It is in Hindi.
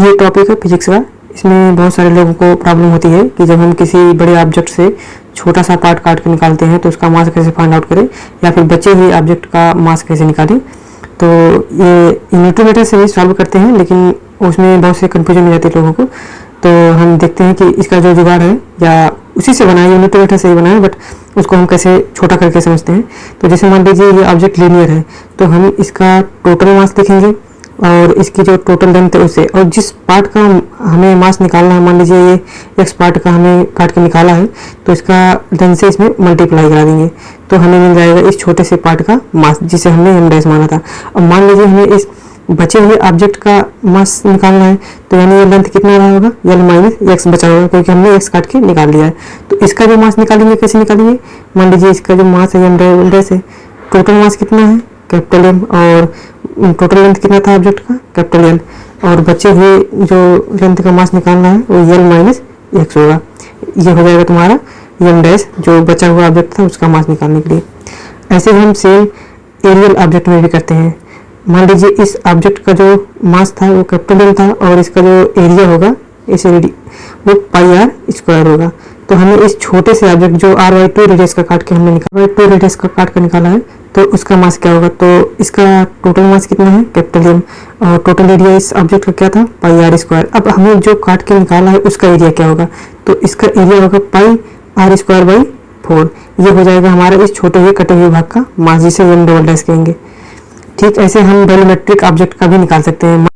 ये टॉपिक है फिजिक्स का। इसमें बहुत सारे लोगों को प्रॉब्लम होती है कि जब हम किसी बड़े ऑब्जेक्ट से छोटा सा पार्ट काट के निकालते हैं तो उसका मास कैसे फाइंड आउट करें, या फिर बचे हुए ऑब्जेक्ट का मास कैसे निकालें। तो ये न्यूटन से भी सॉल्व करते हैं, लेकिन उसमें बहुत से कन्फ्यूजन हो जाती है लोगों को। तो हम देखते हैं कि इसका जो जुगाड़ है या उसी से बना है, न्यूटन से ही बना है, बट उसको हम कैसे छोटा करके समझते हैं। तो जैसे मान लीजिए ये ऑब्जेक्ट लीनियर है, तो हम इसका टोटल मास लिखेंगे और इसकी जो टोटल लेंथ है उससे, और जिस पार्ट का हमें मास निकालना है, मान लीजिए ये एक्स पार्ट का हमें काट के निकाला है, तो इसका लेंथ से इसमें मल्टीप्लाई करा देंगे, तो हमें मिल जाएगा इस छोटे से पार्ट का मास, जिसे हमने एम डैश माना था। अब मान लीजिए हमें इस बचे हुए ऑब्जेक्ट का मास निकालना है, तो यानी ये लेंथ कितना रहा होगा, एल माइनस एक्स बचा होगा, क्योंकि हमने एक्स काट के निकाल लिया है। तो इसका जो मास निकालेंगे, कैसे निकालेंगे, मान लीजिए इसका जो मास है एम डैश है, टोटल मास कितना है कैपिटल एम, और टोटल लेंथ कितना था ऑब्जेक्ट का कैपिटल एल, और बचे हुए जो लेंथ का मास निकालना है वो एल माइनस एक्स होगा। ये हो जाएगा तुम्हारा एम डैश, जो बचा हुआ ऑब्जेक्ट था उसका मास निकालने के लिए। ऐसे हम सेम एरियल ऑब्जेक्ट में भी करते हैं। मान लीजिए इस ऑब्जेक्ट का जो मास था वो कैपिटल एल था, और इसका जो एरिया होगा इस वो पाई आर स्क्वायर होगा। तो हमें इस छोटे से ऑब्जेक्ट जो आर वाई टू रेडियस का काट के हमने निकाला, टू रेडियस का काट कर निकाला है, तो उसका मास क्या होगा, तो इसका टोटल मास कितना है कैपिटल एम, और टोटल एरिया इस ऑब्जेक्ट का क्या था पाई आर स्क्वायर। अब हमें जो काट के निकाला है उसका एरिया क्या होगा, तो इसका एरिया होगा पाई आर स्क्वायर बाई 4। ये हो जाएगा हमारा इस छोटे हुए कटे हुए भाग का मास, जिसे एम डबल डैश कहेंगे। ठीक ऐसे हम वॉल्यूमेट्रिक ऑब्जेक्ट का भी निकाल सकते हैं।